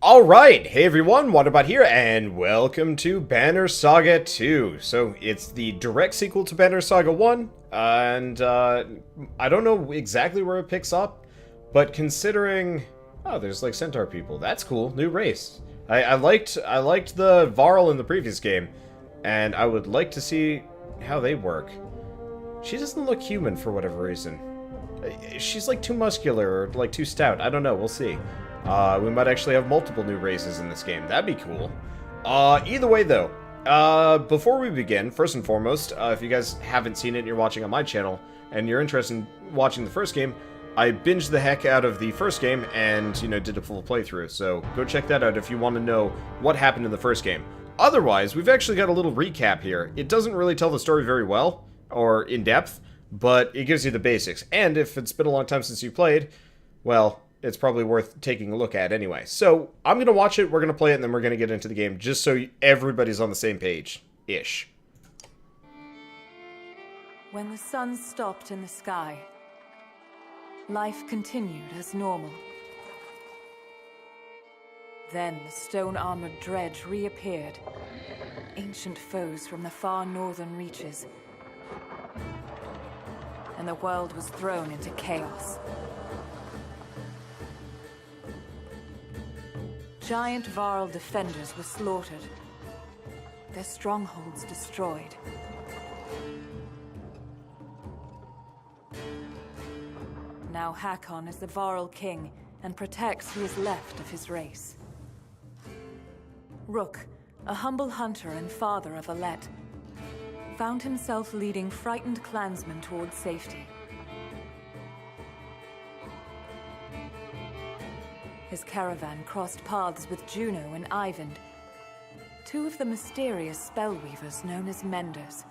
Alright, hey everyone, Wanderbot here, and welcome to Banner Saga 2. So, it's the direct sequel to Banner Saga 1, and I don't know exactly where it picks up, but considering... Oh, there's like centaur people. That's cool. New race. I liked the Varl in the previous game, and I would like to see how they work. She doesn't look human for whatever reason. She's like too muscular or like too stout. I don't know. We'll see. We might actually have multiple new races in this game. That'd be cool. Either way, though, before we begin, first and foremost, if you guys haven't seen it and you're watching on my channel, and you're interested in watching the first game, I binged the heck out of the first game and, you know, did a full playthrough. So go check that out if you want to know what happened in the first game. Otherwise, we've actually got a little recap here. It doesn't really tell the story very well, or in depth, but it gives you the basics. And if it's been a long time since you played, well, it's probably worth taking a look at anyway. So, I'm going to watch it, we're going to play it, and then we're going to get into the game, just so everybody's on the same page-ish. When the sun stopped in the sky, life continued as normal. Then the stone-armored dredge reappeared, ancient foes from the far northern reaches, and the world was thrown into chaos. Giant Varl defenders were slaughtered, their strongholds destroyed. Now Hakon is the Varl king and protects who is left of his race. Rook, a humble hunter and father of Alette, found himself leading frightened clansmen towards safety. His caravan crossed paths with Juno and Eyvind, two of the mysterious spellweavers known as Menders,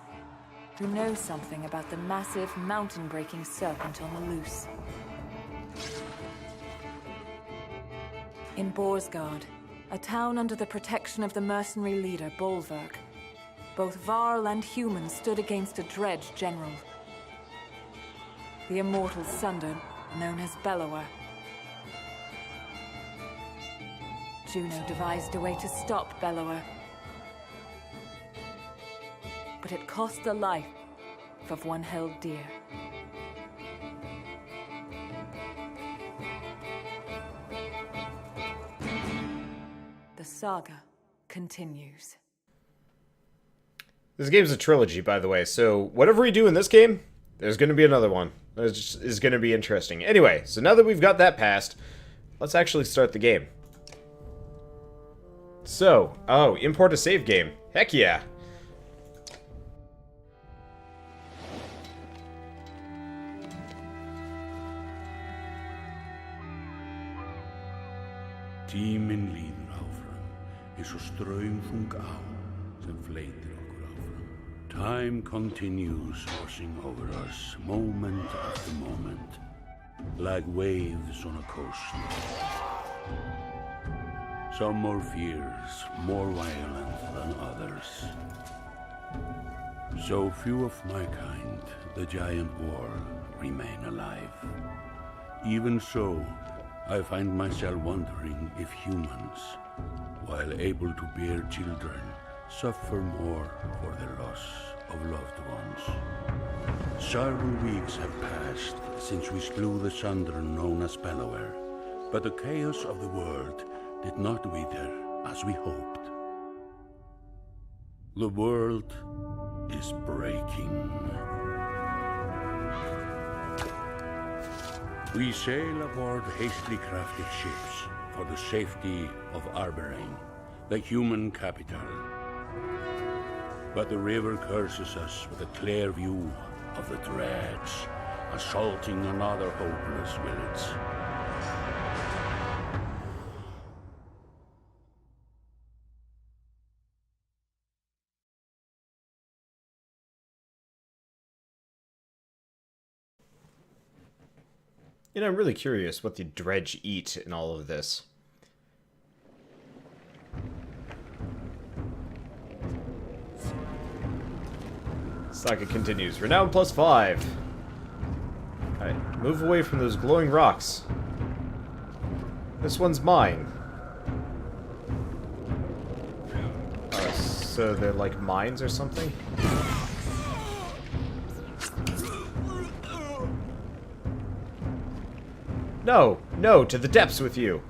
who know something about the massive, mountain-breaking serpent on the loose. In Borsgard, a town under the protection of the mercenary leader Bolverk, both Varl and humans stood against a dredge general, the immortal Sunder, known as Bellower. Juno devised a way to stop Bellower, but it cost the life of one held dear. The saga continues. This game's a trilogy, by the way, so whatever we do in this game, there's going to be another one. This is going to be interesting. Anyway, so now that we've got that passed, let's actually start the game. So, oh, import a save game. Heck yeah. Tíminn líður áfram, eins og straumþung á sem fleytir okkur áfram. Time continues washing over us, moment after moment, like waves on a coast. Some more fierce, more violent than others. So few of my kind, the giant war, remain alive. Even so, I find myself wondering if humans, while able to bear children, suffer more for the loss of loved ones. Several weeks have passed since we slew the Sunder known as Bellower, but the chaos of the world did not wither as we hoped. The world is breaking. We sail aboard hastily crafted ships for the safety of Arberrang, the human capital. But the river curses us with a clear view of the dredge, assaulting another hopeless village. You know, I'm really curious what the dredge eat in all of this. Saga continues. Renown +5. Alright, move away from those glowing rocks. This one's mine. So they're like mines or something? No! No! To the depths with you!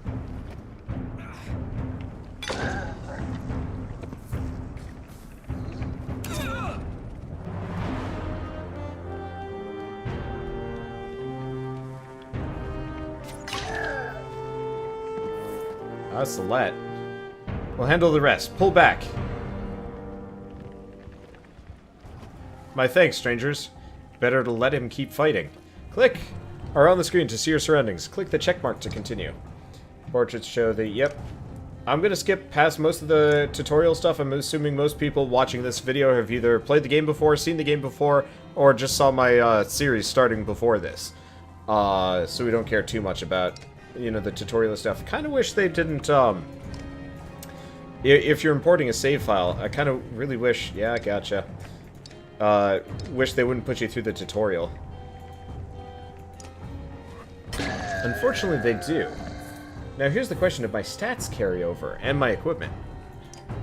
That's Alette. We'll handle the rest. Pull back. My thanks, strangers. Better to let him keep fighting. Click around the screen to see your surroundings. Click the check mark to continue. Portraits show the... Yep. I'm going to skip past most of the tutorial stuff. I'm assuming most people watching this video have either played the game before, seen the game before, or just saw my series starting before this. So we don't care too much about, you know, the tutorial stuff. Kind of wish they didn't, if you're importing a save file, I kind of really wish... Yeah, gotcha. Wish they wouldn't put you through the tutorial. Unfortunately, they do. Now, here's the question of my stats carry over and my equipment.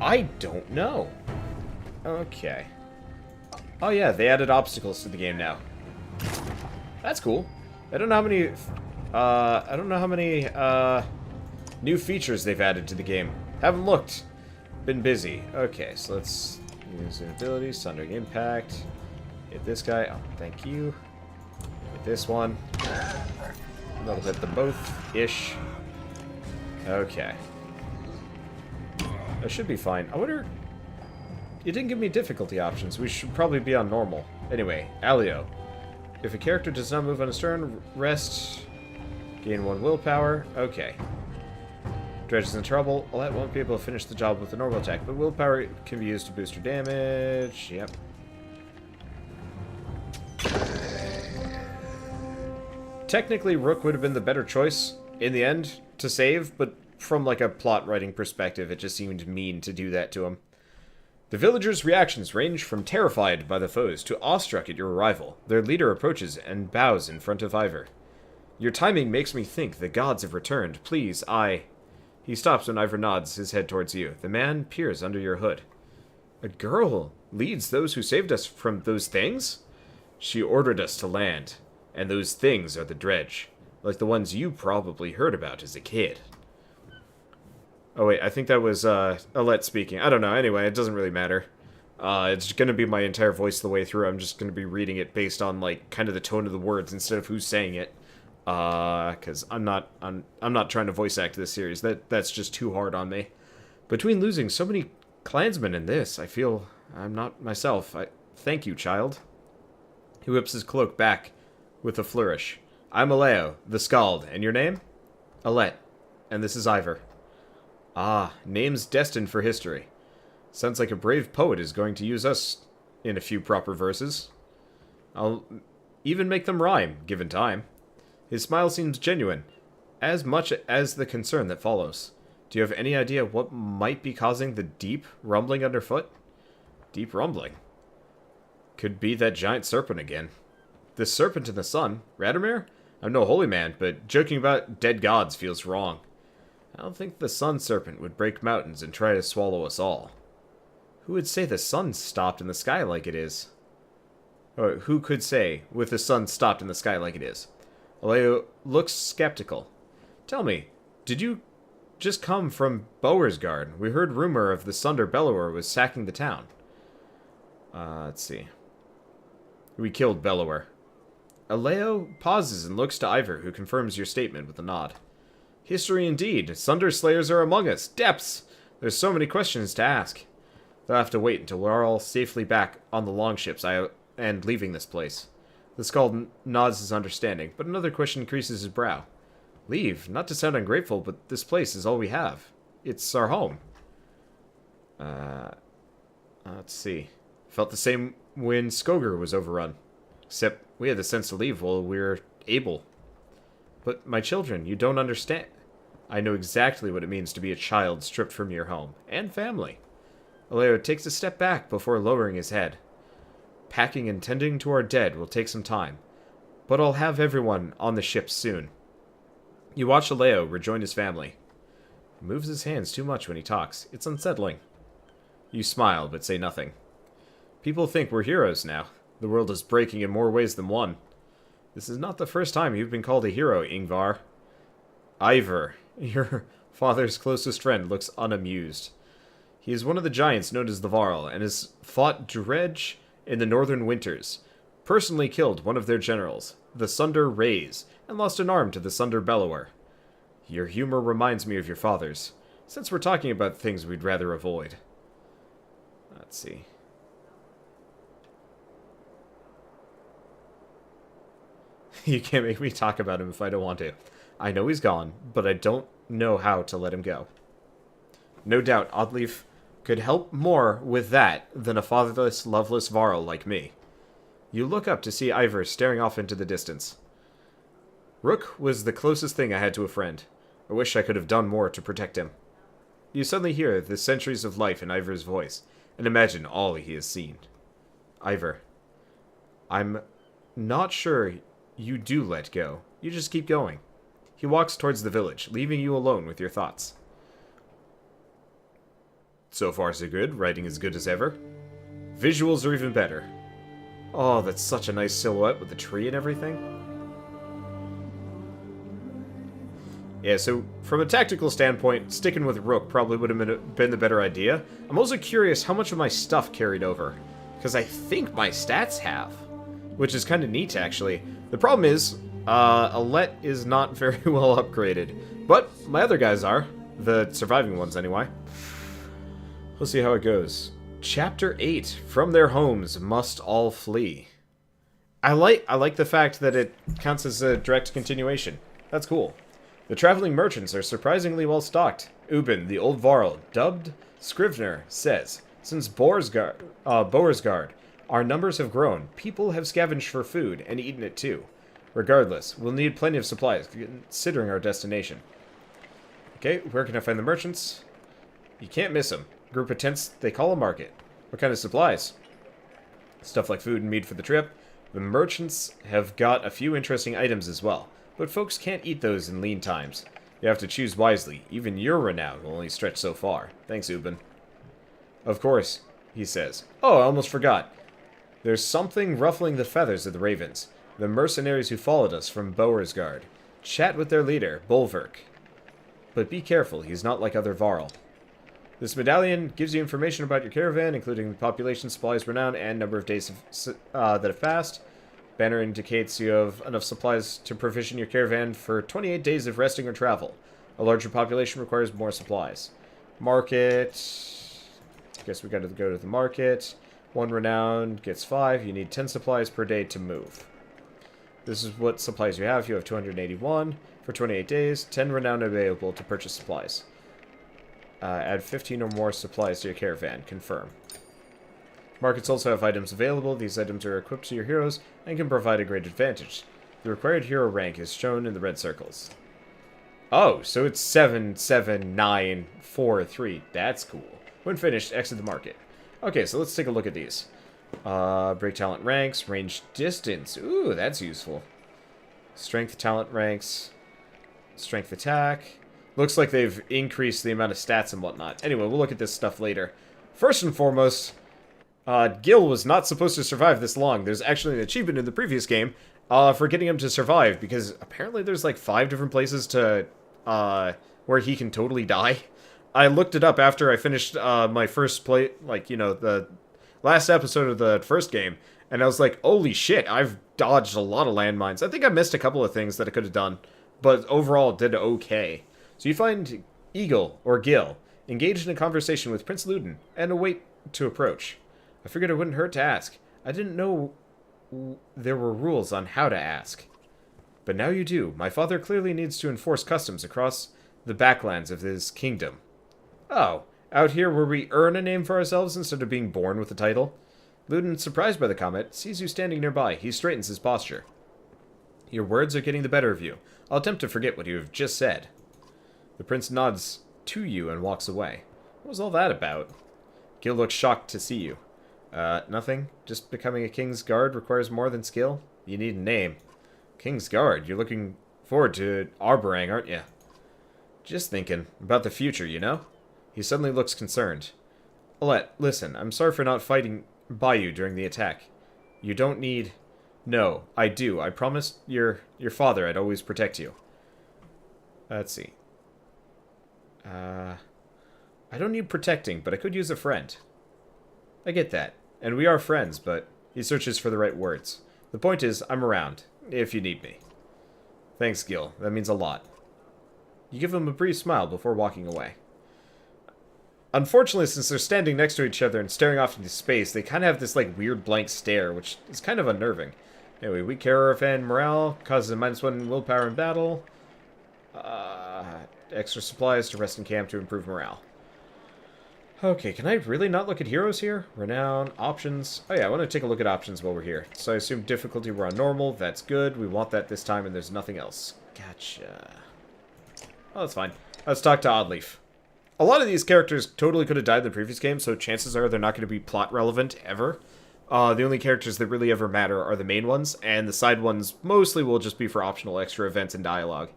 I don't know. Okay. Oh yeah, they added obstacles to the game now. That's cool. I don't know how many new features they've added to the game. Haven't looked. Been busy. Okay, so let's use an ability, Sundering Impact. Hit this guy. Oh, thank you. Hit this one. That'll hit them both-ish. Okay. That should be fine. I wonder... It didn't give me difficulty options. We should probably be on normal. Anyway, Alio. If a character does not move on his turn, rest... Gain 1 willpower. Okay. Dredge is in trouble. Alette won't be able to finish the job with a normal attack, but willpower can be used to boost her damage. Yep. Technically, Rook would have been the better choice in the end to save, but from like a plot writing perspective, it just seemed mean to do that to him. The villagers' reactions range from terrified by the foes to awestruck at your arrival. Their leader approaches and bows in front of Ivor. Your timing makes me think the gods have returned. Please, He stops when Ivor nods his head towards you. The man peers under your hood. A girl leads those who saved us from those things? She ordered us to land, and those things are the dredge, like the ones you probably heard about as a kid. Oh wait, I think that was Alette speaking. I don't know, anyway, it doesn't really matter. It's going to be my entire voice the way through. I'm just going to be reading it based on, like, kind of the tone of the words instead of who's saying it. Because I'm not trying to voice act this series. That's just too hard on me. Between losing so many clansmen in this, I feel I'm not myself. Thank you, child. He whips his cloak back with a flourish. I'm Aleo, the Skald, and your name? Alette, and this is Ivor. Ah, names destined for history. Sounds like a brave poet is going to use us in a few proper verses. I'll even make them rhyme, given time. His smile seems genuine, as much as the concern that follows. Do you have any idea what might be causing the deep rumbling underfoot? Deep rumbling? Could be that giant serpent again. The serpent in the sun? Radomir? I'm no holy man, but joking about dead gods feels wrong. I don't think the sun serpent would break mountains and try to swallow us all. Who would say the sun stopped in the sky like it is? Or who could say, with the sun stopped in the sky like it is? Aleo looks skeptical. Tell me, did you just come from Bowersgard? We heard rumor of the Sunder Bellower was sacking the town. Let's see. We killed Bellower. Aleo pauses and looks to Ivor, who confirms your statement with a nod. History indeed. Sunder Slayers are among us. Depths! There's so many questions to ask. They'll have to wait until we're all safely back on the longships and leaving this place. The Skald nods his understanding, but another question creases his brow. Leave? Not to sound ungrateful, but this place is all we have. It's our home. Let's see. Felt the same when Skoger was overrun. Except we had the sense to leave while we were able. But my children, you don't understand. I know exactly what it means to be a child stripped from your home and family. Aleo takes a step back before lowering his head. Packing and tending to our dead will take some time, but I'll have everyone on the ship soon. You watch Aleo rejoin his family. He moves his hands too much when he talks. It's unsettling. You smile, but say nothing. People think we're heroes now. The world is breaking in more ways than one. This is not the first time you've been called a hero, Ingvar. Ivar, your father's closest friend, looks unamused. He is one of the giants known as the Varl, and has fought Dredge in the northern winters. Personally killed one of their generals, the Sunder Rays, and lost an arm to the Sunder Bellower. Your humor reminds me of your father's, since we're talking about things we'd rather avoid. Let's see. You can't make me talk about him if I don't want to. I know he's gone, but I don't know how to let him go. No doubt Oddleaf could help more with that than a fatherless, loveless Varl like me. You look up to see Ivar staring off into the distance. Rook was the closest thing I had to a friend. I wish I could have done more to protect him. You suddenly hear the centuries of life in Ivar's voice, and imagine all he has seen. Ivar, I'm not sure you do let go. You just keep going. He walks towards the village, leaving you alone with your thoughts. So far so good, writing as good as ever. Visuals are even better. Oh, that's such a nice silhouette with the tree and everything. Yeah, so from a tactical standpoint, sticking with Rook probably would have been the better idea. I'm also curious how much of my stuff carried over, because I think my stats have, which is kind of neat, actually. The problem is, Alette is not very well upgraded, but my other guys are. The surviving ones, anyway. We'll see how it goes. Chapter 8, From Their Homes Must All Flee. I like the fact that it counts as a direct continuation. That's cool. The traveling merchants are surprisingly well stocked. Ubin, the old Varl, dubbed Scrivener, says, since Boersgard, our numbers have grown. People have scavenged for food and eaten it too. Regardless, we'll need plenty of supplies, considering our destination. Okay, where can I find the merchants? You can't miss them. Group of tents they call a market. What kind of supplies? Stuff like food and meat for the trip. The merchants have got a few interesting items as well, but folks can't eat those in lean times. You have to choose wisely. Even your renown will only stretch so far. Thanks, Ubin. Of course, he says. Oh, I almost forgot. There's something ruffling the feathers of the ravens. The mercenaries who followed us from Boersgard. Chat with their leader, Bolverk. But be careful, he's not like other Varl. This medallion gives you information about your caravan, including the population, supplies, renown, and number of days that have passed. Banner indicates you have enough supplies to provision your caravan for 28 days of resting or travel. A larger population requires more supplies. Market. I guess we gotta go to the market. 1 renown gets 5. You need 10 supplies per day to move. This is what supplies you have. You have 281 for 28 days. 10 renown available to purchase supplies. Add 15 or more supplies to your caravan. Confirm. Markets also have items available. These items are equipped to your heroes and can provide a great advantage. The required hero rank is shown in the red circles. Oh, so it's 7, 7, 9, 4, 3. That's cool. When finished, exit the market. Okay, so let's take a look at these. Break talent ranks, range distance. Ooh, that's useful. Strength talent ranks, strength attack. Looks like they've increased the amount of stats and whatnot. Anyway, we'll look at this stuff later. First and foremost, Gil was not supposed to survive this long. There's actually an achievement in the previous game for getting him to survive, because apparently there's like 5 different places to where he can totally die. I looked it up after I finished my first play, like, you know, the last episode of the first game, and I was like, holy shit, I've dodged a lot of landmines. I think I missed a couple of things that I could have done, but overall it did okay. So you find Eagle, or Gil, engaged in a conversation with Prince Ludin, and await to approach. I figured it wouldn't hurt to ask. I didn't know there were rules on how to ask. But now you do. My father clearly needs to enforce customs across the backlands of his kingdom. Oh, out here where we earn a name for ourselves instead of being born with a title? Ludin, surprised by the comment, sees you standing nearby. He straightens his posture. Your words are getting the better of you. I'll attempt to forget what you have just said. The prince nods to you and walks away. What was all that about? Gil looks shocked to see you. Nothing. Just becoming a King's Guard requires more than skill. You need a name. King's Guard? You're looking forward to Arberrang, aren't you? Just thinking. About the future, you know? He suddenly looks concerned. Alette, listen, I'm sorry for not fighting by you during the attack. You don't need... No, I do. I promised your father I'd always protect you. Let's see. I don't need protecting, but I could use a friend. I get that. And we are friends, but he searches for the right words. The point is, I'm around, if you need me. Thanks, Gil. That means a lot. You give him a brief smile before walking away. Unfortunately, since they're standing next to each other and staring off into space, they kind of have this, like, weird blank stare, which is kind of unnerving. Anyway, weak Caravan morale, causes a -1 willpower in battle. Extra supplies to rest in camp to improve morale. Okay, can I really not look at heroes here? Renown, options. Oh yeah, I want to take a look at options while we're here. So I assume difficulty we're on normal. That's good. We want that this time, and there's nothing else. Gotcha. Oh, that's fine. Let's talk to Oddleaf. A lot of these characters totally could have died in the previous game, so chances are they're not going to be plot relevant ever. The only characters that really ever matter are the main ones, and the side ones mostly will just be for optional extra events and dialogue.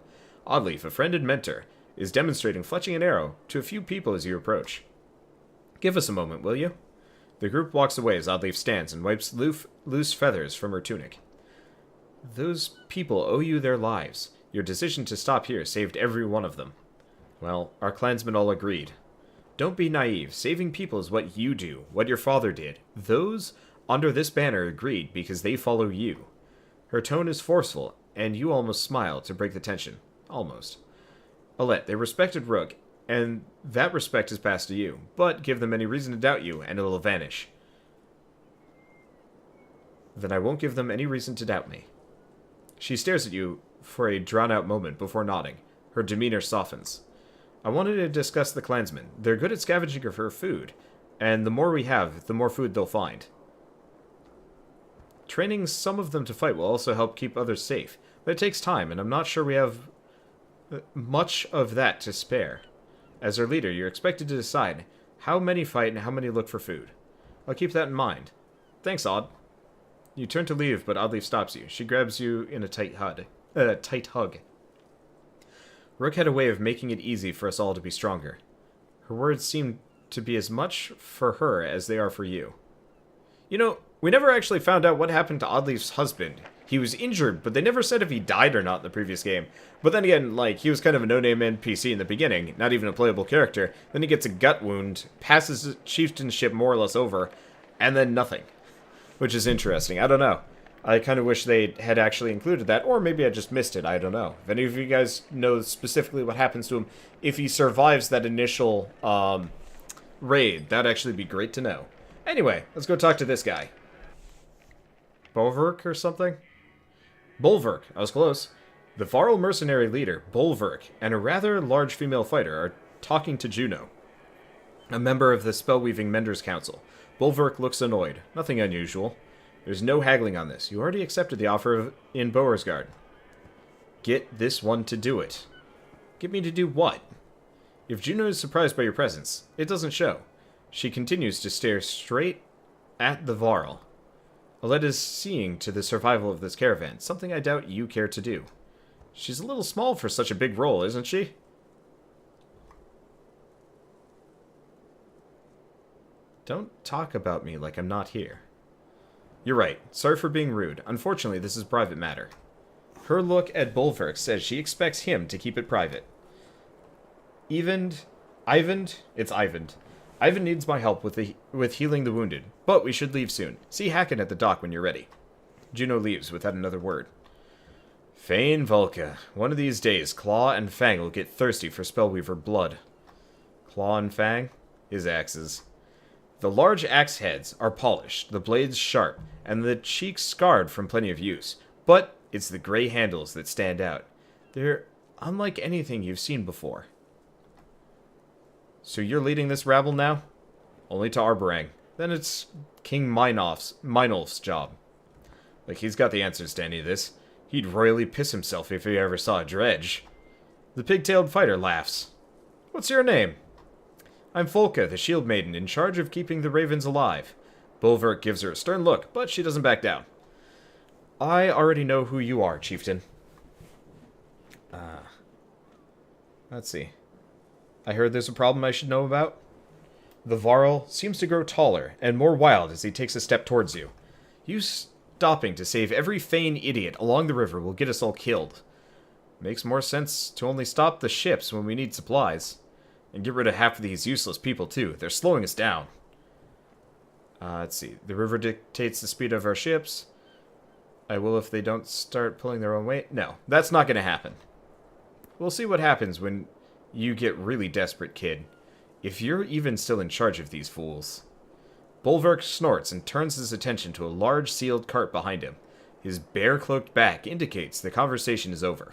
Oddleaf, a friend and mentor, is demonstrating fletching an arrow to a few people as you approach. Give us a moment, will you? The group walks away as Oddleaf stands and wipes loose feathers from her tunic. Those people owe you their lives. Your decision to stop here saved every one of them. Well, our clansmen all agreed. Don't be naive. Saving people is what you do, what your father did. Those under this banner agreed because they follow you. Her tone is forceful, and you almost smile to break the tension. Almost. Alette, they respected Rook, and that respect is passed to you. But give them any reason to doubt you, and it'll vanish. Then I won't give them any reason to doubt me. She stares at you for a drawn-out moment before nodding. Her demeanor softens. I wanted to discuss the clansmen. They're good at scavenging for food, and the more we have, the more food they'll find. Training some of them to fight will also help keep others safe, but it takes time, and I'm not sure we have much of that to spare. As their leader, you're expected to decide how many fight and how many look for food. I'll keep that in mind. Thanks, Odd. You turn to leave, but Oddleaf stops you. She grabs you in a tight hug. Rook had a way of making it easy for us all to be stronger. Her words seem to be as much for her as they are for you. You know, we never actually found out what happened to Oddleaf's husband. He was injured, but they never said if he died or not in the previous game. But then again, like, he was kind of a no-name NPC in the beginning, not even a playable character. Then he gets a gut wound, passes his chieftainship more or less over, and then nothing. Which is interesting. I don't know. I kind of wish they had actually included that, or maybe I just missed it. I don't know. If any of you guys know specifically what happens to him, if he survives that initial raid, that'd actually be great to know. Anyway, let's go talk to this guy. Bolverk or something? Bolverk. I was close. The Varl mercenary leader, Bolverk, and a rather large female fighter are talking to Juno, a member of the Spellweaving Menders Council. Bolverk looks annoyed. Nothing unusual. There's no haggling on this. You already accepted the offer in Boersgard. Get this one to do it. Get me to do what? If Juno is surprised by your presence, it doesn't show. She continues to stare straight at the Varl. Alette is seeing to the survival of this caravan, something I doubt you care to do. She's a little small for such a big role, isn't she? Don't talk about me like I'm not here. You're right. Sorry for being rude. Unfortunately, this is a private matter. Her look at Bolverk says she expects him to keep it private. Ivan needs my help with healing the wounded, but we should leave soon. See Hacken at the dock when you're ready. Juno leaves without another word. Fane Volca. One of these days, Claw and Fang will get thirsty for Spellweaver blood. Claw and Fang? His axes. The large axe heads are polished, the blades sharp, and the cheeks scarred from plenty of use. But it's the gray handles that stand out. They're unlike anything you've seen before. So you're leading this rabble now? Only to Arberrang. Then it's King Meinolf's job. Like, he's got the answers to any of this. He'd royally piss himself if he ever saw a dredge. The pig-tailed fighter laughs. What's your name? I'm Folka, the shield maiden, in charge of keeping the ravens alive. Bolverk gives her a stern look, but she doesn't back down. I already know who you are, chieftain. Let's see. I heard there's a problem I should know about. The Varl seems to grow taller and more wild as he takes a step towards you. You stopping to save every Fane idiot along the river will get us all killed. Makes more sense to only stop the ships when we need supplies. And get rid of half of these useless people, too. They're slowing us down. Let's see. The river dictates the speed of our ships. I will if they don't start pulling their own weight. No, that's not going to happen. We'll see what happens when you get really desperate, kid. If you're even still in charge of these fools. Bulwark snorts and turns his attention to a large sealed cart behind him. His bear-cloaked back indicates the conversation is over.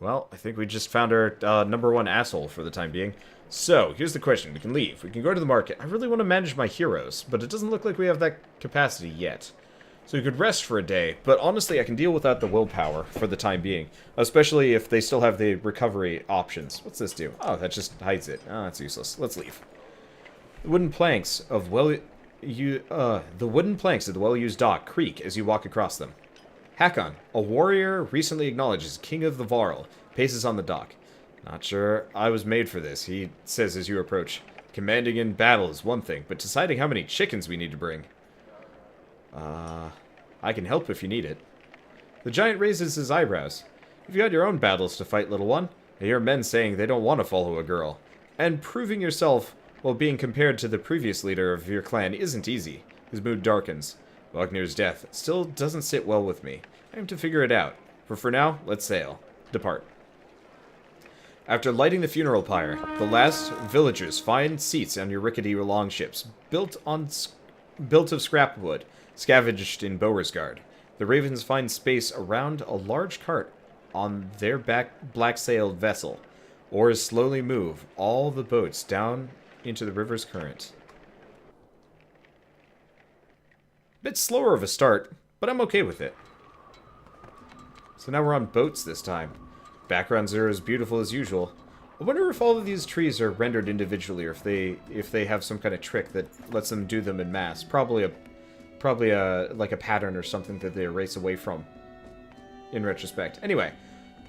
Well, I think we just found our #1 asshole for the time being. So, here's the question. We can leave. We can go to the market. I really want to manage my heroes, but it doesn't look like we have that capacity yet. So we could rest for a day, but honestly I can deal without the willpower for the time being. Especially if they still have the recovery options. What's this do? Oh, that just hides it. Oh, that's useless. Let's leave. The wooden planks of the wooden planks of the well-used dock creak as you walk across them. Hakon, a warrior recently acknowledged as king of the Varl, paces on the dock. Not sure I was made for this, he says as you approach. Commanding in battle is one thing, but deciding how many chickens we need to bring. I can help if you need it. The giant raises his eyebrows. You've got your own battles to fight, little one. I hear men saying they don't want to follow a girl. And proving yourself while being compared to the previous leader of your clan isn't easy. His mood darkens. Wagnir's death still doesn't sit well with me. I am to figure it out. For now, let's sail. Depart. After lighting the funeral pyre, the last villagers find seats on your rickety longships, built of scrap wood, scavenged in Beauregard. The ravens find space around a large cart on their black-sailed vessel. Oars slowly move all the boats down into the river's current. Bit slower of a start, but I'm okay with it. So now we're on boats this time. Backgrounds are as beautiful as usual. I wonder if all of these trees are rendered individually, or if they have some kind of trick that lets them do them en masse. Probably like a pattern or something that they erase away from. In retrospect. Anyway,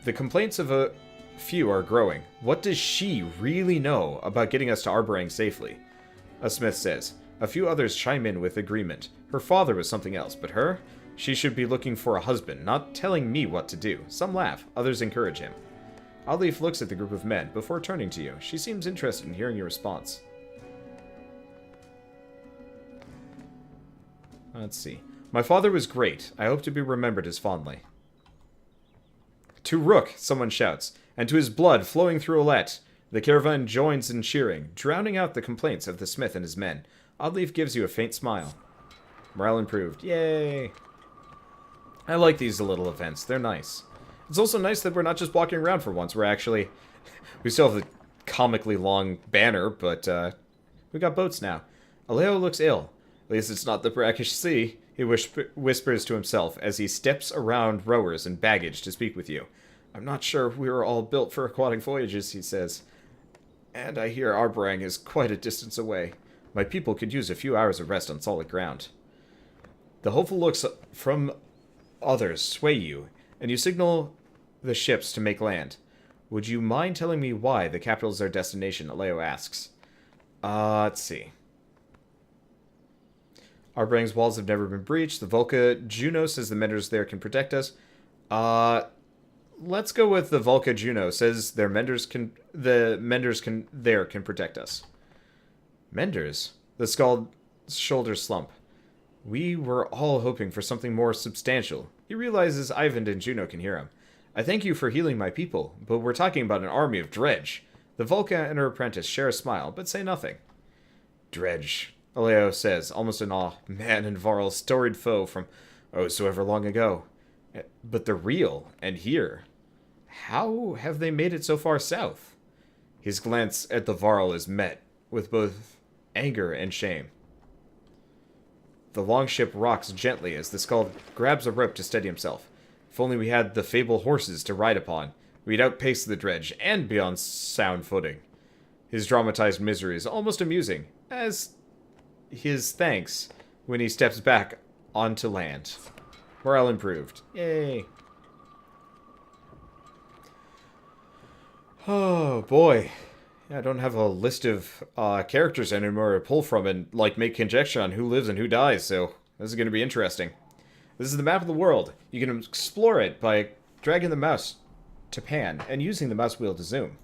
the complaints of a few are growing. What does she really know about getting us to Arberrang safely? A smith says. A few others chime in with agreement. Her father was something else, but her? She should be looking for a husband, not telling me what to do. Some laugh, others encourage him. Alette looks at the group of men before turning to you. She seems interested in hearing your response. Let's see. My father was great. I hope to be remembered as fondly. To Rook, someone shouts, and to his blood flowing through Alette. The caravan joins in cheering, drowning out the complaints of the smith and his men. Alette gives you a faint smile. Morale improved. Yay! I like these little events. They're nice. It's also nice that we're not just walking around for once. We're actually... we still have the comically long banner, but we got boats now. Alette looks ill. At least it's not the brackish sea, he whispers to himself as he steps around rowers and baggage to speak with you. I'm not sure we were all built for aquatic voyages, he says. And I hear Arberrang is quite a distance away. My people could use a few hours of rest on solid ground. The hopeful looks from others sway you, and you signal the ships to make land. Would you mind telling me why the capital is our destination? Alette asks. Let's see. Arberrang's walls have never been breached. The Volca Juno says the menders there can protect us. Let's go with the Volca Juno says the menders can protect us. Menders? The skull's shoulders slump. We were all hoping for something more substantial. He realizes Ivan and Juno can hear him. I thank you for healing my people, but we're talking about an army of dredge. The Volca and her apprentice share a smile, but say nothing. Dredge, Alette says, almost in awe. Man and Varl's storied foe from oh so ever long ago. But they're real, and here. How have they made it so far south? His glance at the Varl is met with both anger and shame. The longship rocks gently as the skull grabs a rope to steady himself. If only we had the fabled horses to ride upon, we'd outpace the dredge and be on sound footing. His dramatized misery is almost amusing, as his thanks when he steps back onto land. Morale improved. Yay. Oh, boy. Yeah, I don't have a list of characters anymore to pull from and, like, make conjecture on who lives and who dies, so this is going to be interesting. This is the map of the world. You can explore it by dragging the mouse to pan and using the mouse wheel to zoom.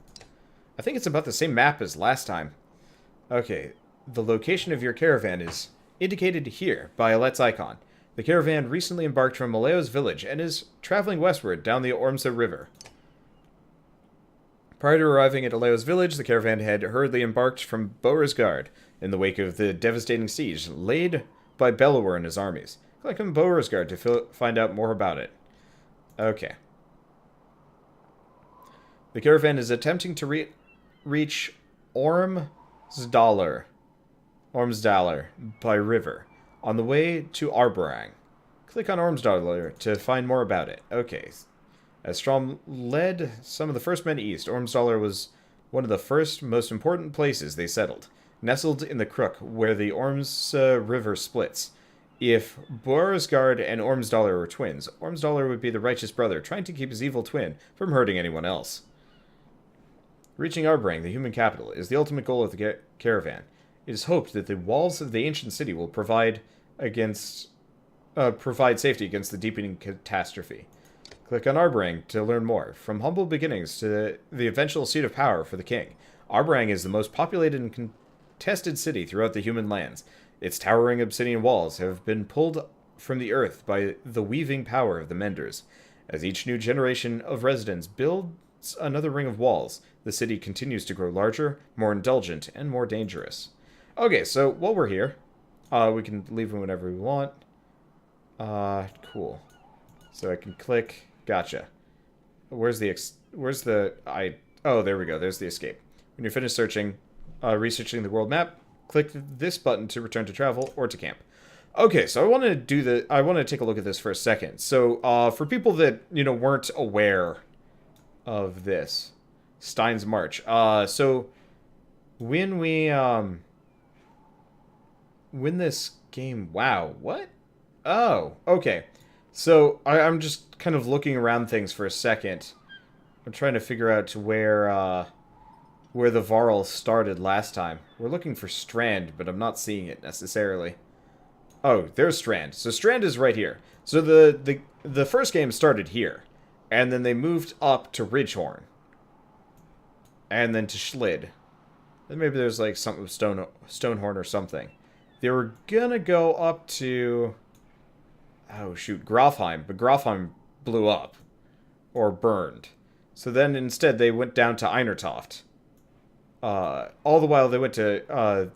I think it's about the same map as last time. Okay, the location of your caravan is indicated here by Alette's icon. The caravan recently embarked from Maleo's village and is traveling westward down the Ormsa River. Prior to arriving at Aleo's village, the caravan had hurriedly embarked from Beauregard in the wake of the devastating siege laid by Bellower and his armies. Click on Beauregard to find out more about it. Okay. The caravan is attempting to reach Ormsdalr by river on the way to Arberrang. Click on Ormsdalr to find more about it. Okay. As Strom led some of the first men east, Ormsdalr was one of the first, most important places they settled, nestled in the crook where the Ormsa River splits. If Beauregard and Ormsdalr were twins, Ormsdalr would be the righteous brother, trying to keep his evil twin from hurting anyone else. Reaching Arberrang, the human capital, is the ultimate goal of the caravan. It is hoped that the walls of the ancient city will provide safety against the deepening catastrophe. Click on Arberrang to learn more. From humble beginnings to the eventual seat of power for the king, Arberrang is the most populated and contested city throughout the human lands. Its towering obsidian walls have been pulled from the earth by the weaving power of the menders. As each new generation of residents builds another ring of walls, the city continues to grow larger, more indulgent, and more dangerous. Okay, so while we're here, we can leave whenever we want. Cool. So I can click. Gotcha. Oh, there we go. There's the escape. When you're finished researching the world map, click this button to return to travel or to camp. Okay, so I want to take a look at this for a second. So, for people that, weren't aware of this, Stein's March. So when we, when this game, wow, what? Oh, okay. So, I'm just kind of looking around things for a second. I'm trying to figure out where the Varl started last time. We're looking for Strand, but I'm not seeing it necessarily. Oh, there's Strand. So Strand is right here. So the first game started here. And then they moved up to Ridgehorn. And then to Schlid. Then maybe there's like something with Stonehorn or something. They were gonna go up to... Oh, shoot, Grofheim. But Grofheim blew up. Or burned. So then instead they went down to Einertoft. All the while they went to...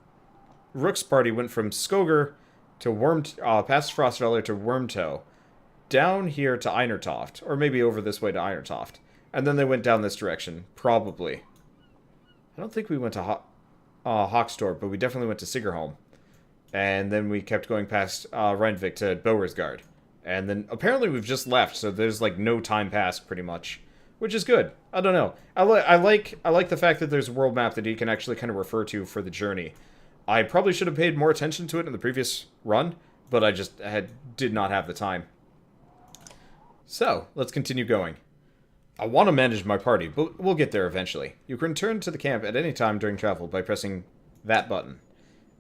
Rook's party went from Skoger to past Frostfeller to Wormtoe. Down here to Einertoft. Or maybe over this way to Einertoft. And then they went down this direction. Probably. I don't think we went to Hawkstorp, but we definitely went to Sigerholm. And then we kept going past Reinvik to Beauregard. And then apparently we've just left, so there's like no time passed pretty much. Which is good. I don't know. I like the fact that there's a world map that you can actually kind of refer to for the journey. I probably should have paid more attention to it in the previous run, but I just did not have the time. So, let's continue going. I want to manage my party, but we'll get there eventually. You can return to the camp at any time during travel by pressing that button.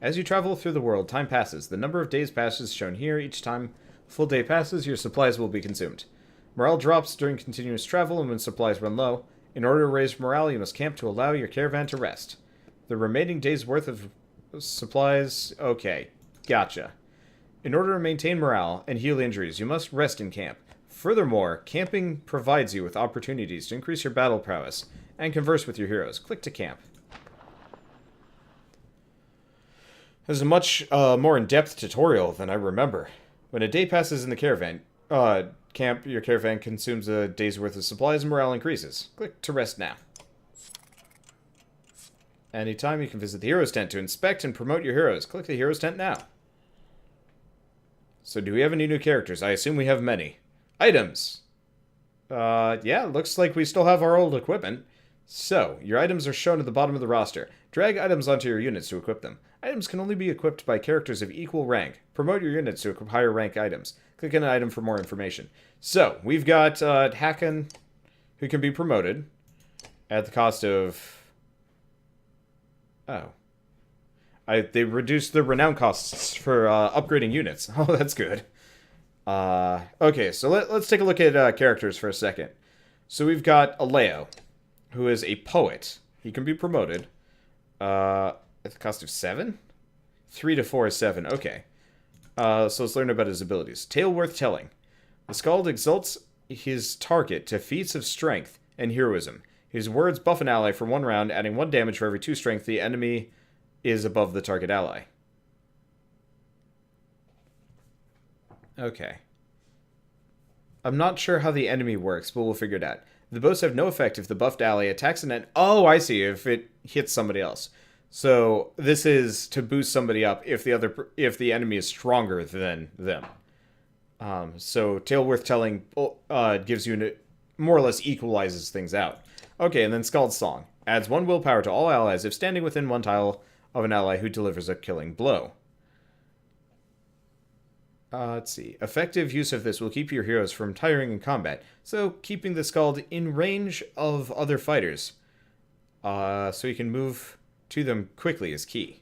As you travel through the world, time passes. The number of days passes shown here. Each time a full day passes, your supplies will be consumed. Morale drops during continuous travel and when supplies run low. In order to raise morale, you must camp to allow your caravan to rest. The remaining day's worth of supplies... Okay, gotcha. In order to maintain morale and heal injuries, you must rest in camp. Furthermore, camping provides you with opportunities to increase your battle prowess and converse with your heroes. Click to camp. This is a much more in-depth tutorial than I remember. When a day passes in the caravan camp, your caravan consumes a day's worth of supplies and morale increases. Click to rest now. Anytime you can visit the heroes tent to inspect and promote your heroes. Click the heroes tent now. So do we have any new characters? I assume we have many. Items. Yeah, looks like we still have our old equipment. So, your items are shown at the bottom of the roster. Drag items onto your units to equip them. Items can only be equipped by characters of equal rank. Promote your units to equip higher rank items. Click on an item for more information. So, we've got Hakon, who can be promoted at the cost of Oh. They reduced the renown costs for upgrading units. Oh, that's good. Okay, so let's take a look at characters for a second. So we've got Alette, who is a poet. He can be promoted. At the cost of 7? 3 to 4 is 7. Okay. So let's learn about his abilities. Tale worth telling. The Skald exalts his target to feats of strength and heroism. His words buff an ally for 1 round, adding 1 damage for every 2 strength the enemy is above the target ally. Okay. I'm not sure how the enemy works, but we'll figure it out. The boasts have no effect if the buffed ally attacks an enemy. Oh, I see. If it hits somebody else. So this is to boost somebody up if the enemy is stronger than them. So tale worth telling gives you more or less equalizes things out. Okay, and then Skald's Song adds 1 willpower to all allies if standing within 1 tile of an ally who delivers a killing blow. Let's see. Effective use of this will keep your heroes from tiring in combat, so keeping the Skald in range of other fighters, so you can move to them quickly is key.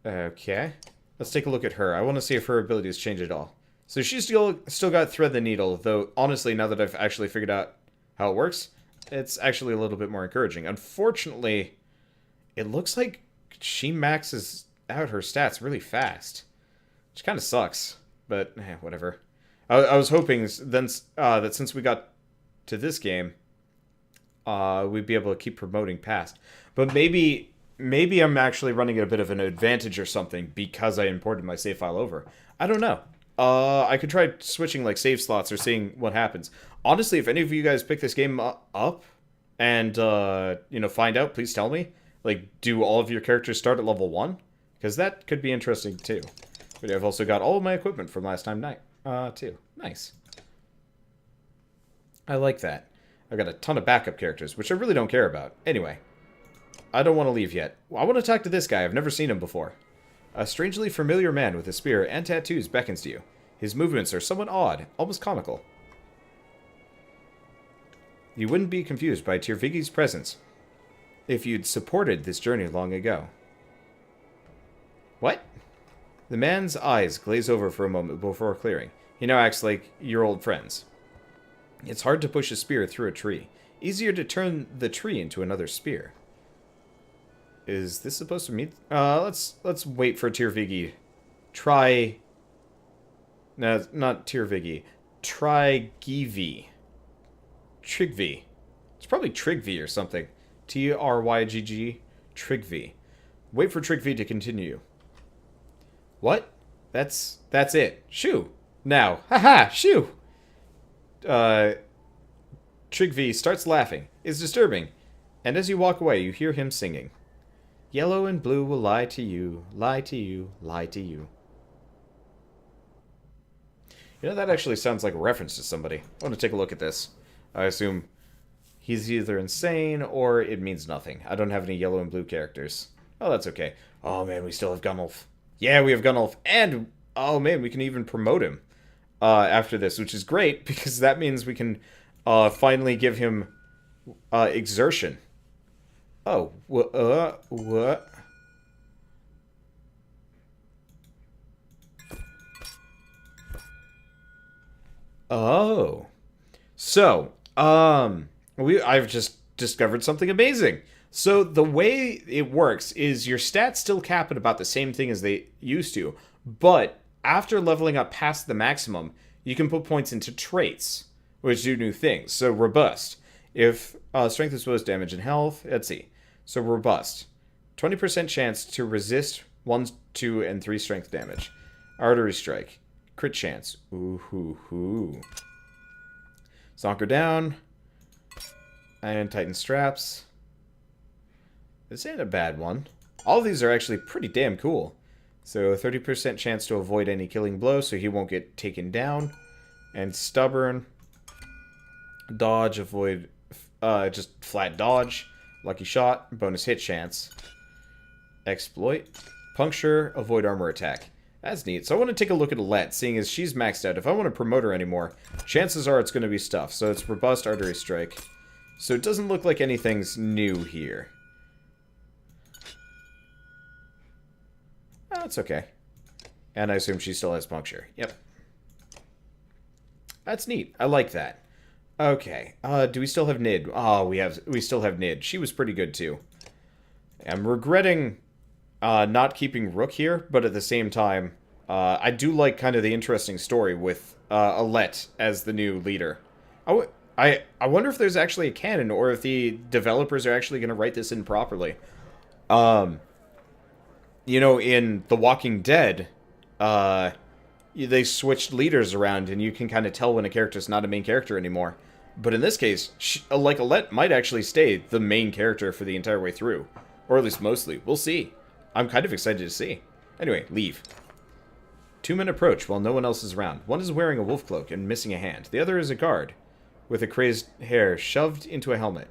Okay. Let's take a look at her. I want to see if her abilities change at all. So she's still got Thread the Needle, though honestly, now that I've actually figured out how it works, it's actually a little bit more encouraging. Unfortunately, it looks like she maxes out her stats really fast. Which kind of sucks, but whatever. I was hoping then that since we got to this game, we'd be able to keep promoting past. But maybe I'm actually running at a bit of an advantage or something because I imported my save file over. I don't know. I could try switching like save slots or seeing what happens. Honestly, if any of you guys pick this game up and find out, please tell me. Like, do all of your characters start at level 1? Because that could be interesting too. But I've also got all of my equipment from last time night, too. Nice. I like that. I've got a ton of backup characters, which I really don't care about. Anyway, I don't want to leave yet. I want to talk to this guy. I've never seen him before. A strangely familiar man with a spear and tattoos beckons to you. His movements are somewhat odd, almost comical. You wouldn't be confused by Tyrvigi's presence if you'd supported this journey long ago. What? The man's eyes glaze over for a moment before clearing. He now acts like you're old friends. It's hard to push a spear through a tree. Easier to turn the tree into another spear. Is this supposed to mean... let's wait for Tyrvigi. No, not Tyrvigi. Trigvi. Trigvi. It's probably Trigvi or something. Trygg. Trigvi. Wait for Trigvi to continue. What? That's it. Shoo! Now. Haha! Shoo! Trigvi starts laughing. It's disturbing. And as you walk away, you hear him singing. Yellow and blue will lie to you, lie to you, lie to you. You know, that actually sounds like a reference to somebody. I want to take a look at this. I assume he's either insane or it means nothing. I don't have any yellow and blue characters. Oh, that's okay. Oh, man, we still have Gunnulf. Yeah, we have Gunnulf. And, oh, man, we can even promote him after this, which is great because that means we can finally give him exertion. Oh, what? Oh. So, I've just discovered something amazing. So, the way it works is your stats still cap at about the same thing as they used to, but after leveling up past the maximum, you can put points into traits, which do new things. So, robust. If strength exposed damage and health, let's see. So robust. 20% chance to resist 1, 2, and 3 strength damage. Artery strike. Crit chance. Ooh hoo hoo. Zonker down. And tighten straps. This ain't a bad one. All of these are actually pretty damn cool. So 30% chance to avoid any killing blow so he won't get taken down. And stubborn. Dodge, avoid just flat dodge. Lucky shot, bonus hit chance. Exploit. Puncture, avoid armor attack. That's neat. So I want to take a look at Alette, seeing as she's maxed out. If I want to promote her anymore, chances are it's going to be stuff. So it's robust, artery strike. So it doesn't look like anything's new here. No, it's okay. And I assume she still has puncture. Yep. That's neat. I like that. Okay. Do we still have Nid? Oh, we still have Nid. She was pretty good too. I'm regretting not keeping Rook here, but at the same time, I do like kind of the interesting story with Alette as the new leader. I wonder if there's actually a canon, or if the developers are actually going to write this in properly. You know, in The Walking Dead, they switched leaders around, and you can kind of tell when a character's not a main character anymore. But in this case, like, Alette might actually stay the main character for the entire way through. Or at least mostly. We'll see. I'm kind of excited to see. Anyway, leave. 2 men approach while no one else is around. One is wearing a wolf cloak and missing a hand. The other is a guard, with a crazed hair shoved into a helmet.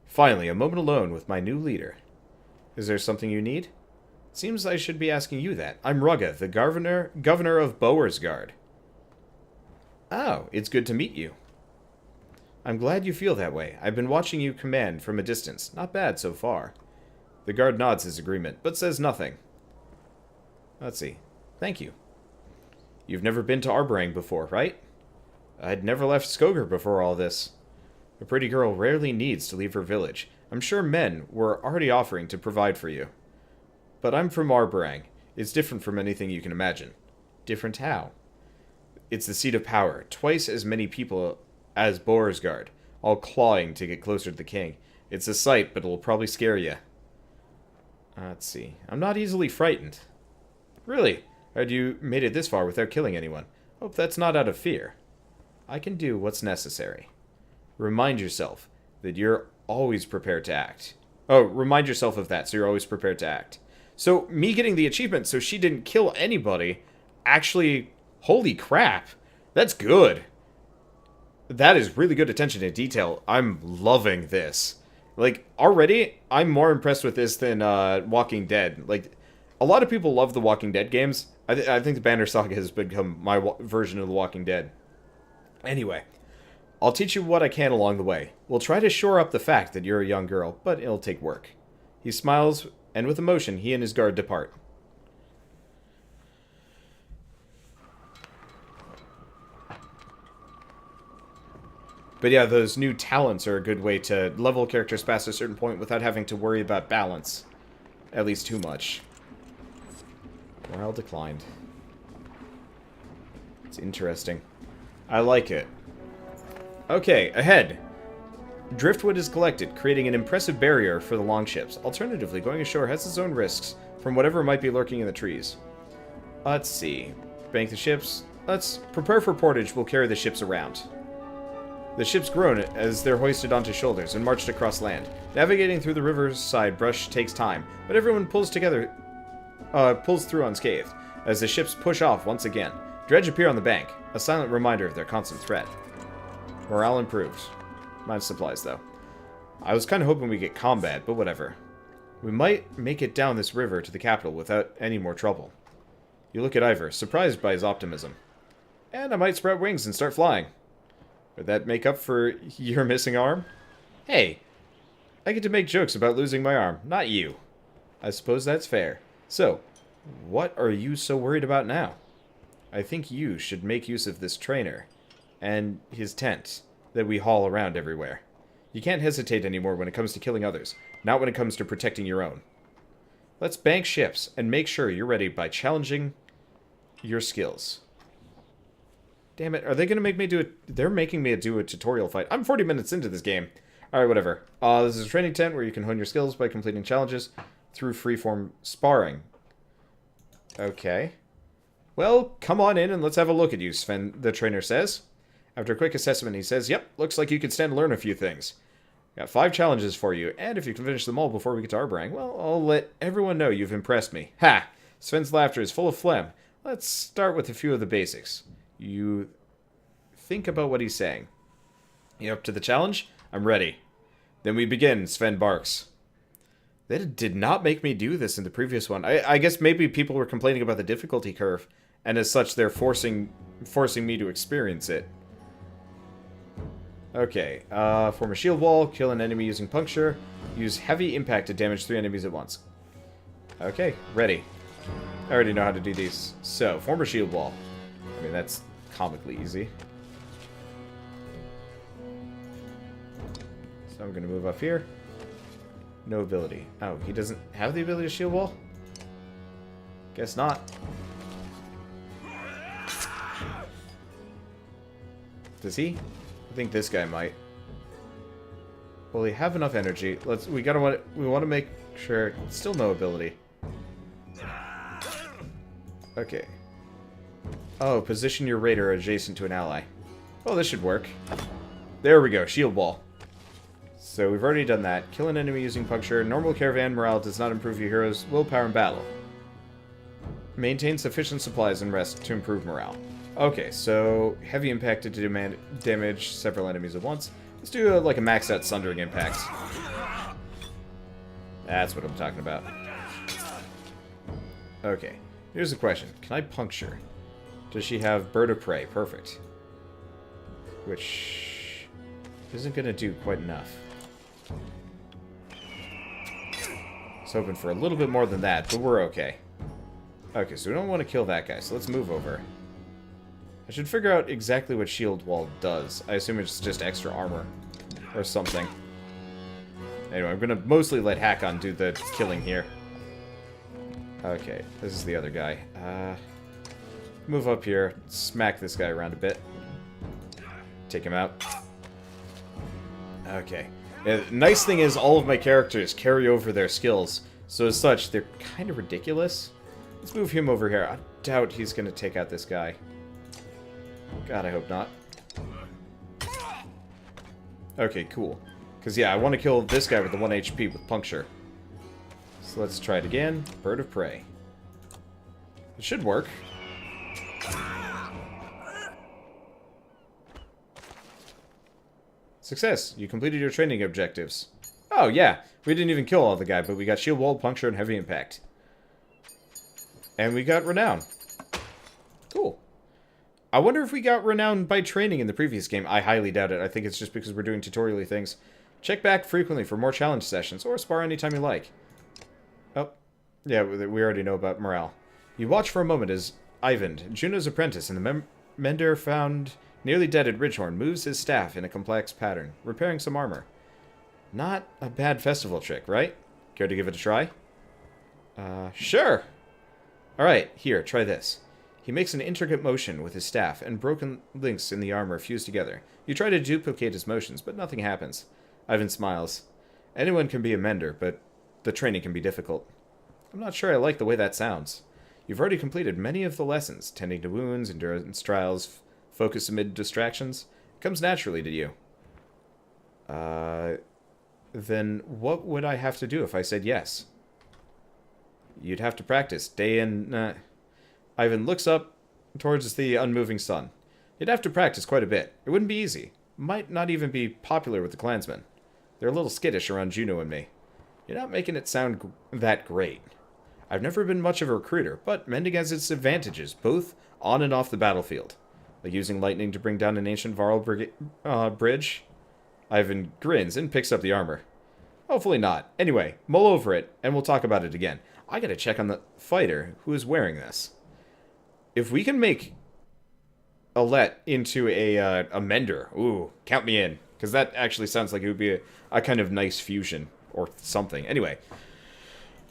Finally, a moment alone with my new leader. Is there something you need? It seems I should be asking you that. I'm Rugga, the governor of Bowersgard. Oh, it's good to meet you. I'm glad you feel that way. I've been watching you command from a distance. Not bad so far. The guard nods his agreement, but says nothing. Let's see. Thank you. You've never been to Arberrang before, right? I'd never left Skogar before all this. A pretty girl rarely needs to leave her village. I'm sure men were already offering to provide for you. But I'm from Arberrang. It's different from anything you can imagine. Different how? It's the seat of power. Twice as many people as Bowersgard, all clawing to get closer to the king. It's a sight, but it'll probably scare you. Let's see. I'm not easily frightened. Really? Heard you made it this far without killing anyone. Hope that's not out of fear. I can do what's necessary. Remind yourself that you're always prepared to act. Oh, remind yourself of that, so you're always prepared to act. So, me getting the achievement so she didn't kill anybody, actually, holy crap. That's good. That is really good attention to detail. I'm loving this. Like, already, I'm more impressed with this than Walking Dead. Like, a lot of people love the Walking Dead games. I think the Banner Saga has become my version of the Walking Dead. Anyway, I'll teach you what I can along the way. We'll try to shore up the fact that you're a young girl, but it'll take work. He smiles, and with emotion, he and his guard depart. But yeah, those new talents are a good way to level characters past a certain point without having to worry about balance. At least too much. Morale declined. It's interesting. I like it. Okay, ahead. Driftwood is collected, creating an impressive barrier for the longships. Alternatively, going ashore has its own risks from whatever might be lurking in the trees. Let's see. Bank the ships. Let's prepare for portage. We'll carry the ships around. The ships groan as they're hoisted onto shoulders and marched across land. Navigating through the riverside brush takes time, but everyone pulls through unscathed as the ships push off once again. Dredge appear on the bank, a silent reminder of their constant threat. Morale improves. Minus supplies, though. I was kind of hoping we'd get combat, but whatever. We might make it down this river to the capital without any more trouble. You look at Ivor, surprised by his optimism. And I might sprout wings and start flying. Would that make up for your missing arm? Hey, I get to make jokes about losing my arm, not you. I suppose that's fair. So, what are you so worried about now? I think you should make use of this trainer and his tent that we haul around everywhere. You can't hesitate anymore when it comes to killing others, not when it comes to protecting your own. Let's bank ships and make sure you're ready by challenging your skills. Damn it, are they going to make me do it? They're making me do a tutorial fight. I'm 40 minutes into this game. Alright, whatever. This is a training tent where you can hone your skills by completing challenges through freeform sparring. Okay. Well, come on in and let's have a look at you, Sven, the trainer says. After a quick assessment, he says, yep, looks like you can stand to learn a few things. Got 5 challenges for you, and if you can finish them all before we get to Arberrang, well, I'll let everyone know you've impressed me. Ha! Sven's laughter is full of phlegm. Let's start with a few of the basics. You think about what he's saying. You up to the challenge? I'm ready. Then we begin, Sven barks. That did not make me do this in the previous one. I guess maybe people were complaining about the difficulty curve, and as such they're forcing me to experience it. Okay, form a shield wall, kill an enemy using puncture, use heavy impact to damage 3 enemies at once. Okay, ready. I already know how to do these. So, form a shield wall. I mean, that's comically easy. So I'm going to move up here. No ability. Oh, he doesn't have the ability to shield wall? Guess not. Does he? I think this guy might. Well, we have enough energy. We want to make sure. Still no ability. Okay. Oh, position your raider adjacent to an ally. Oh, this should work. There we go. Shield wall. So we've already done that. Kill an enemy using puncture. Normal caravan morale does not improve your hero's willpower in battle. Maintain sufficient supplies and rest to improve morale. Okay, so heavy impact to damage several enemies at once. Let's do like a max out sundering impact. That's what I'm talking about. Okay, here's the question. Can I puncture? Does she have bird of prey? Perfect. Which isn't going to do quite enough. I was hoping for a little bit more than that, but we're okay. Okay, so we don't want to kill that guy, so let's move over. I should figure out exactly what shield wall does. I assume it's just extra armor or something. Anyway, I'm going to mostly let Hakon do the killing here. Okay, this is the other guy. Move up here, smack this guy around a bit. Take him out. Okay. Yeah, the nice thing is all of my characters carry over their skills, so as such, they're kind of ridiculous. Let's move him over here. I doubt he's going to take out this guy. God, I hope not. Okay, cool. Because, yeah, I want to kill this guy with the 1 HP with puncture. So let's try it again. Bird of prey. It should work. Success! You completed your training objectives. Oh, yeah. We didn't even kill all the guy, but we got shield wall, puncture, and heavy impact. And we got renown. Cool. I wonder if we got renown by training in the previous game. I highly doubt it. I think it's just because we're doing tutorial-y things. Check back frequently for more challenge sessions, or spar anytime you like. Oh. Yeah, we already know about morale. You watch for a moment as Eyvind, Juno's apprentice and the mender found nearly dead at Ridgehorn, moves his staff in a complex pattern, repairing some armor. Not a bad festival trick, right? Care to give it a try? Sure! Alright, here, try this. He makes an intricate motion with his staff, and broken links in the armor fuse together. You try to duplicate his motions, but nothing happens. Eyvind smiles. Anyone can be a mender, but the training can be difficult. I'm not sure I like the way that sounds. You've already completed many of the lessons, tending to wounds, endurance trials, focus amid distractions. It comes naturally to you. Then what would I have to do if I said yes? You'd have to practice, day in... Eyvind looks up towards the unmoving sun. You'd have to practice quite a bit. It wouldn't be easy. Might not even be popular with the clansmen. They're a little skittish around Juno and me. You're not making it sound that great. I've never been much of a recruiter, but mending has its advantages, both on and off the battlefield. Like using lightning to bring down an ancient Varl bridge. Eyvind grins and picks up the armor. Hopefully not. Anyway, mull over it, and we'll talk about it again. I gotta check on the fighter who is wearing this. If we can make Alette into a mender, ooh, count me in. Because that actually sounds like it would be a kind of nice fusion or something. Anyway,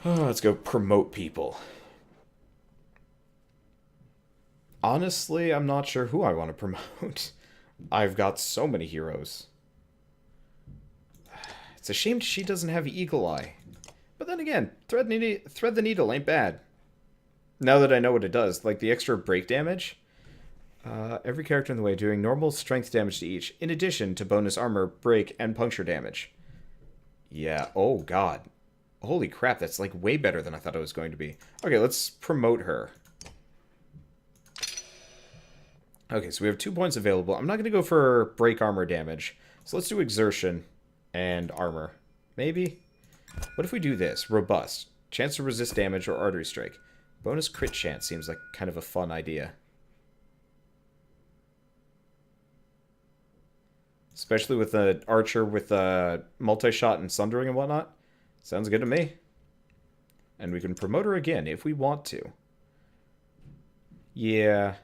let's go promote people. Honestly, I'm not sure who I want to promote. I've got so many heroes. It's a shame she doesn't have Eagle Eye. But then again, Thread the Needle ain't bad. Now that I know what it does, like the extra break damage. Every character in the way doing normal strength damage to each, in addition to bonus armor, break, and puncture damage. Yeah, oh god. Holy crap, that's like way better than I thought it was going to be. Okay, let's promote her. Okay, so we have 2 points available. I'm not going to go for break armor damage. So let's do exertion and armor. Maybe? What if we do this? Robust. Chance to resist damage or artery strike. Bonus crit chance seems like kind of a fun idea. Especially with an archer with multi-shot and sundering and whatnot. Sounds good to me. And we can promote her again if we want to. Yeah.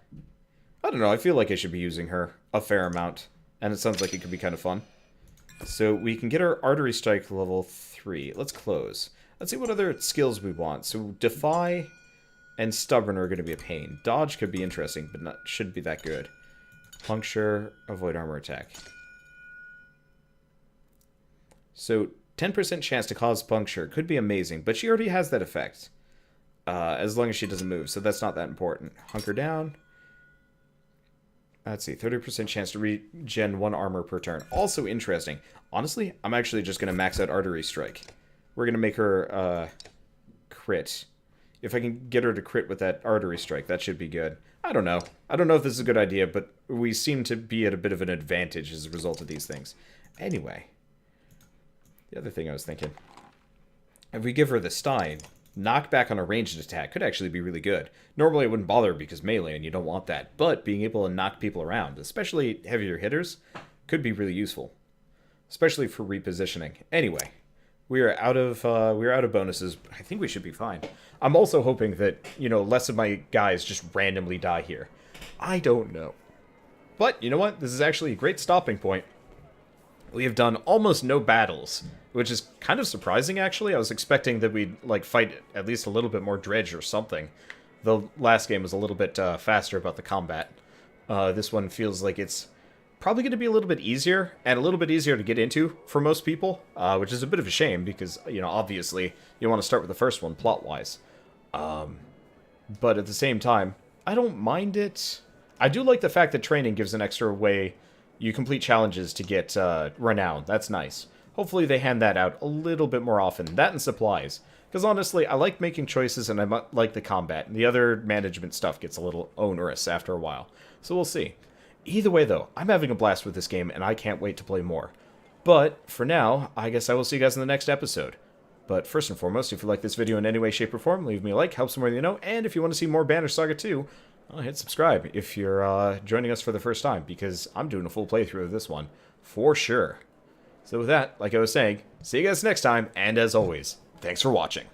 I don't know, I feel like I should be using her a fair amount. And it sounds like it could be kind of fun. So we can get our artery strike level 3. Let's close. Let's see what other skills we want. So defy and stubborn are going to be a pain. Dodge could be interesting, but not shouldn't be that good. Puncture, avoid armor attack. So 10% chance to cause puncture could be amazing, but she already has that effect. As long as she doesn't move, so that's not that important. Hunker down. Let's see, 30% chance to regen 1 armor per turn. Also interesting. Honestly, I'm actually just going to max out Artery Strike. We're going to make her crit. If I can get her to crit with that Artery Strike, that should be good. I don't know. I don't know if this is a good idea, but we seem to be at a bit of an advantage as a result of these things. Anyway, the other thing I was thinking, if we give her the Stein, knockback on a ranged attack could actually be really good. Normally it wouldn't bother because melee and you don't want that, but being able to knock people around, especially heavier hitters, could be really useful, especially for repositioning. Anyway, we are out of bonuses. I think we should be fine. I'm also hoping that, you know, less of my guys just randomly die here. I don't know. But, you know what? This is actually a great stopping point. We have done almost no battles, which is kind of surprising, actually. I was expecting that we'd, like, fight at least a little bit more dredge or something. The last game was a little bit faster about the combat. This one feels like it's probably going to be a little bit easier, and a little bit easier to get into for most people, which is a bit of a shame, because, you know, obviously, you want to start with the first one, plot-wise. But at the same time, I don't mind it. I do like the fact that training gives an extra way you complete challenges to get renown. That's nice. Hopefully they hand that out a little bit more often. That and supplies. Because honestly, I like making choices and I like the combat. And the other management stuff gets a little onerous after a while. So we'll see. Either way though, I'm having a blast with this game and I can't wait to play more. But for now, I guess I will see you guys in the next episode. But first and foremost, if you like this video in any way, shape, or form, leave me a like, helps more than you know. And if you want to see more Banner Saga 2, hit subscribe if you're joining us for the first time, because I'm doing a full playthrough of this one, for sure. So with that, like I was saying, see you guys next time, and as always, thanks for watching.